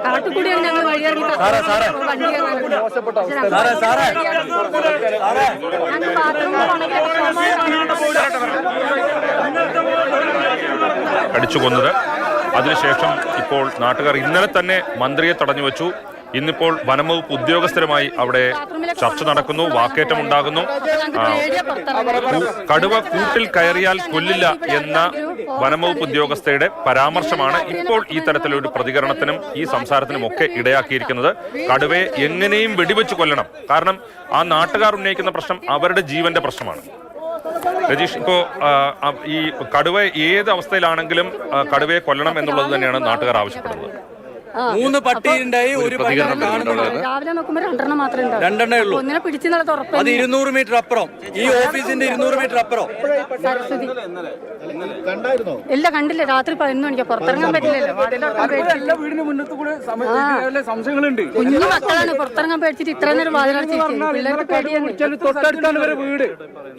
കാട്ടുകൂടിയാണ് ഞങ്ങൾ വഴിയിറങ്ങി അടിച്ചു കൊന്നത്. അതിനുശേഷം ഇപ്പോൾ നാട്ടുകാർ ഇന്നലെ തന്നെ മന്ത്രിയെ തടഞ്ഞു വെച്ചു. ഇന്നിപ്പോൾ വനംവകുപ്പ് ഉദ്യോഗസ്ഥരുമായി അവിടെ ചർച്ച നടക്കുന്നു, വാക്കേറ്റമുണ്ടാകുന്നു. കടുവ കൂട്ടിൽ കയറിയാൽ കൊല്ലില്ല എന്ന വനംവകുപ്പ് ഉദ്യോഗസ്ഥയുടെ പരാമർശമാണ് ഇപ്പോൾ ഈ തരത്തിലൊരു പ്രതികരണത്തിനും ഈ സംസാരത്തിനും ഒക്കെ ഇടയാക്കിയിരിക്കുന്നത്. കടുവയെ എങ്ങനെയും വെടിവെച്ച് കൊല്ലണം. കാരണം ആ നാട്ടുകാർ ഉന്നയിക്കുന്ന പ്രശ്നം അവരുടെ ജീവന്റെ പ്രശ്നമാണ്. രജീഷ്, ഇപ്പോ ഈ കടുവ ഏത് അവസ്ഥയിലാണെങ്കിലും കടുവയെ കൊല്ലണം എന്നുള്ളത് തന്നെയാണ് നാട്ടുകാർ ആവശ്യപ്പെടുന്നത്. 3 പട്ടി ഉണ്ടായി, ഒരു രാവിലെ നോക്കുമ്പോൾ 2 മാത്രമേ ഉണ്ടാവും. 2 ഉള്ളൂ. ഒന്നിനെ പിടിച്ചെന്നുള്ള ഉറപ്പ്. അത് 200 മീറ്റർ അപ്പുറം, ഈ ഓഫീസിന്റെ 200 മീറ്റർ അപ്പുറം. സരസ്വതി ഇല്ല, കണ്ടില്ല. രാത്രി 11 മണിക്ക് പുറത്തിറങ്ങാൻ പറ്റില്ലല്ലോ. വീടിന് മുന്നത്ത് കൂടെ സംശയങ്ങളുണ്ട്. കുഞ്ഞു മക്കളാണ്, പുറത്തിറങ്ങാൻ പേടിച്ചിട്ട് ഇത്ര നേരം വാതിലടച്ചിരിക്കും. പിള്ളേർക്ക് പേടിയാണ്. തൊട്ടടുത്താണ് ഇവരെ വീട്.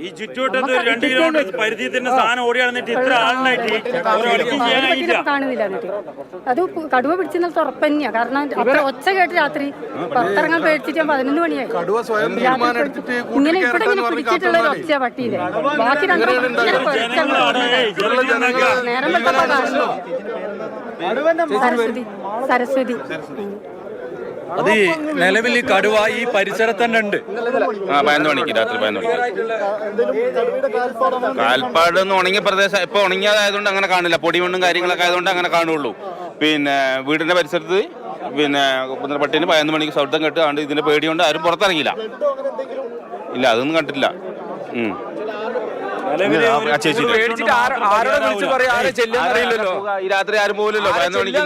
ഈ ചുറ്റുവട്ടത്ത് 2 കിലോമീറ്റർ പരിധി തന്നെ സാധനം ഓടി നടന്നിട്ട് ഇത്ര ആളിനായിട്ട് കാണുന്നില്ല. എന്നിട്ട് അത് കടുവ പിടിച്ചെന്നാൽ ഉറപ്പ് തന്നെയാ. കാരണം അത്ര ഒച്ച കേട്ട് രാത്രി പുറത്തിറങ്ങാൻ പേടിച്ചിട്ട് 11 മണിയായി. ഇങ്ങനെ ഇവിടെ ഇങ്ങനെ പിടിച്ചിട്ടുള്ള ഒരു ഒച്ച പട്ടിയില്ലേ. ബാക്കി നേരം സരസ്വതി അത് നിലവിൽ ഈ കടുവ ഈ പരിസരത്ത് തന്നെ ഉണ്ട്. 11 മണിക്ക്, രാത്രി 11 മണിക്ക്. കാൽപ്പാട് ഉണങ്ങിയ പ്രദേശം ഇപ്പൊ ഉണങ്ങിയതായതുകൊണ്ട് അങ്ങനെ കാണില്ല. പൊടിമണ്ണും കാര്യങ്ങളൊക്കെ ആയതുകൊണ്ട് അങ്ങനെ കാണുള്ളൂ. പിന്നെ വീടിന്റെ പരിസരത്ത് പിന്നെ പട്ടീന് 11 മണിക്ക് ശബ്ദം കേട്ട് അതുകൊണ്ട് ഇതിന്റെ പേടിയുണ്ട് ആരും പുറത്തിറങ്ങിയില്ല. ഇല്ല, അതൊന്നും കണ്ടിട്ടില്ല. ഈ രാത്രി ആരും പോലല്ലോ. 11 മണിക്ക്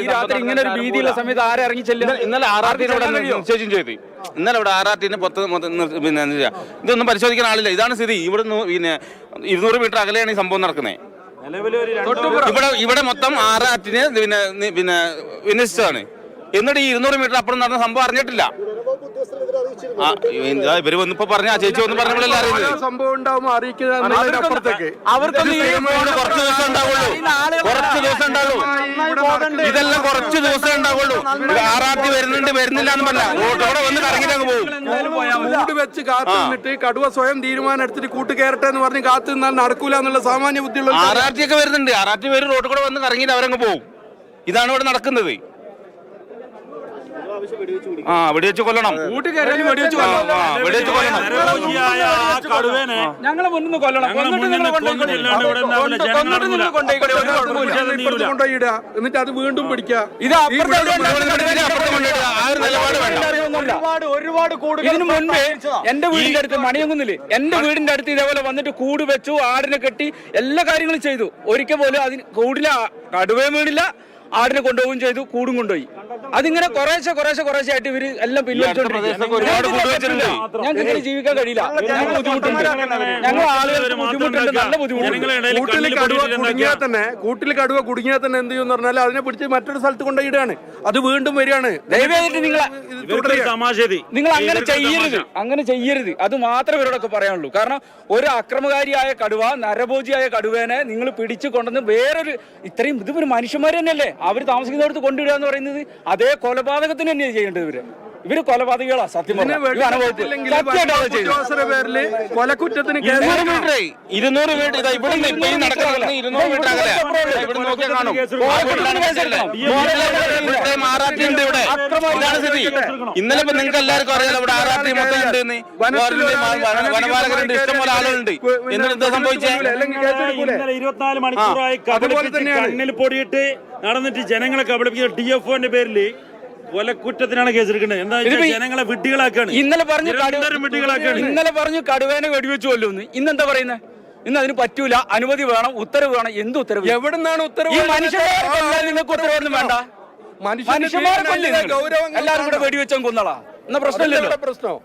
ഈ രാത്രി ഇങ്ങനെ ഒരു ഭീതിയുള്ള സമയത്ത് ആരെ ഇറങ്ങി ചെല്ലും. ഇന്നലെ RRTനോട് നിശ്ചയിച്ചും ചെയ്തു. ഇന്നലെ ഇവിടെ RRTന് പിന്നെ ഇതൊന്നും പരിശോധിക്കാൻ ആളില്ല. ഇതാണ് സ്ഥിതി. ഇവിടെ പിന്നെ 200 മീറ്റർ അകലെയാണ് ഈ സംഭവം നടക്കുന്നത്. ഇവിടെ മൊത്തം RRTന് പിന്നെ വിന്യസിച്ചതാണ്. എന്നിട്ട് ഈ 200 മീറ്റർ അപ്പുറം നടന്ന സംഭവം അറിഞ്ഞിട്ടില്ല. ഇവര് വന്നിപ്പോ പറഞ്ഞ ചേച്ചി ഒന്നും പറഞ്ഞപ്പോഴല്ലേ അറിയുന്നത്. സംഭവം ഉണ്ടാവുമ്പോ കുറച്ച് ദിവസം ഉണ്ടാവുള്ളൂ. ഇതെല്ലാം കുറച്ച് ദിവസം ഉണ്ടാവുള്ളൂ. RRT വരുന്നില്ല എന്ന് പറഞ്ഞ റോഡോടെ വന്ന് കറങ്ങിട്ടങ്ങ് പോകും. കൂട് വെച്ച് കാത്തു നിന്നിട്ട് കടുവ സ്വയം തീരുമാനം എടുത്തിട്ട് കൂട്ട് കയറട്ടെ എന്ന് പറഞ്ഞ് കാത്തു നിന്നാൽ നടക്കൂല എന്നുള്ള സാമാന്യ ബുദ്ധിയുള്ള RRT ഒക്കെ വരുന്നുണ്ട്. RRT വരും, റോഡ് കൂടെ വന്ന് കറങ്ങിയിട്ട് അവരങ്ങ് പോകും. ഇതാണ് ഇവിടെ നടക്കുന്നത്. വെടിവെച്ച് കൊല്ലണം. ഞങ്ങളെ മുന്നിൽ കൊല്ലണം. എന്നിട്ട് അത് വീണ്ടും പിടിക്കാം. ഇതിനു മുൻപ് എന്റെ വീടിന്റെ അടുത്ത് മണിയൊങ്ങുന്നില്ലേ, എന്റെ വീടിന്റെ അടുത്ത് ഇതേപോലെ വന്നിട്ട് കൂട് വെച്ചു, ആടിനെ കെട്ടി, എല്ലാ കാര്യങ്ങളും ചെയ്തു. ഒരിക്കൽ പോലും അതിന് കൂടില കടുവയും വീണില്ല, ആടിനെ കൊണ്ടുപോവുകയും ചെയ്തു, കൂടും കൊണ്ടുപോയി. അതിങ്ങനെ കുറേശ്ശെ ആയിട്ട് ഇവര് എല്ലാം പിൻവലിച്ചോണ്ടിരിക്കും. ഞങ്ങൾക്ക് ഇങ്ങനെ ജീവിക്കാൻ കഴിയില്ല. ഞങ്ങൾ ബുദ്ധിമുട്ടുണ്ട്. ഞങ്ങൾ ആളുകൾക്ക് ബുദ്ധിമുട്ടുണ്ട്, നല്ല ബുദ്ധിമുട്ടുണ്ട്. കൂട്ടിൽ കടുവ കുടുങ്ങിയാൽ തന്നെ എന്ത് ചെയ്യുമെന്ന് പറഞ്ഞാൽ അതിനെ പിടിച്ച് മറ്റൊരു സ്ഥലത്ത് കൊണ്ടുപോയിടാണ്. അത് വീണ്ടും വരികയാണ്. ദയവായിട്ട് നിങ്ങൾ അങ്ങനെ ചെയ്യരുത്. അത് മാത്രമേ ഇവരോടൊക്കെ പറയാനുള്ളൂ. കാരണം ഒരു അക്രമകാരിയായ കടുവ, നരഭോജിയായ കടുവേനെ നിങ്ങൾ പിടിച്ചു കൊണ്ടുവന്ന് വേറൊരു ഇത്രയും ഇതൊരു മനുഷ്യന്മാർ തന്നെയല്ലേ അവര് താമസിക്കുന്നിടത്ത് കൊണ്ടുവിടുക എന്ന് പറയുന്നത്. അതേ കൊലപാതകത്തിന് തന്നെയാണ് ചെയ്യേണ്ടത്. ഇവര് കൊലപാതകളാ. സത്യം കൊലക്കുറ്റത്തിന് 200 മീറ്റർ ഇന്നലെ ഇപ്പൊ നിങ്ങൾക്ക് എല്ലാവർക്കും അറിയാലോ ഇവിടെ RRT മൊത്തം ഉണ്ട്, വനപാലകരുണ്ട്, ഇഷ്ടംപോലെ ആളുകളുണ്ട്. എന്നിട്ട് എന്താ സംഭവിച്ചേ? 24 മണിക്കൂറായി കണ്ണിൽ പൊടിയിട്ട് നടന്നിട്ട് ജനങ്ങളെ കബളിപ്പിക്കുന്ന DFOന്റെ പേരില് കൊലക്കുറ്റത്തിനാണ് കേസെടുക്കുന്നത്. എന്താ ജനങ്ങളെ വിഡ്ഢികളാക്കാണ്. ഇന്നലെ പറഞ്ഞു കടുവേനെ വെടിവെച്ചു കൊല്ലുമെന്ന്. ഇന്നെന്താ പറയുന്നത്? ഇന്ന് അതിന് പറ്റൂല, അനുമതി വേണം, ഉത്തരവ് വേണം. എന്ത് ഉത്തരവ്? എവിടുന്നാണ് ഉത്തരവ്? നിങ്ങൾക്ക് ഉത്തരവൊന്നും വേണ്ട. മനുഷ്യന്മാരെ എല്ലാവരും കൂടെ വെടിവെച്ചാൽ കൊന്നളാ. എന്നാ പ്രശ്നമില്ലല്ലോ. പ്രശ്നം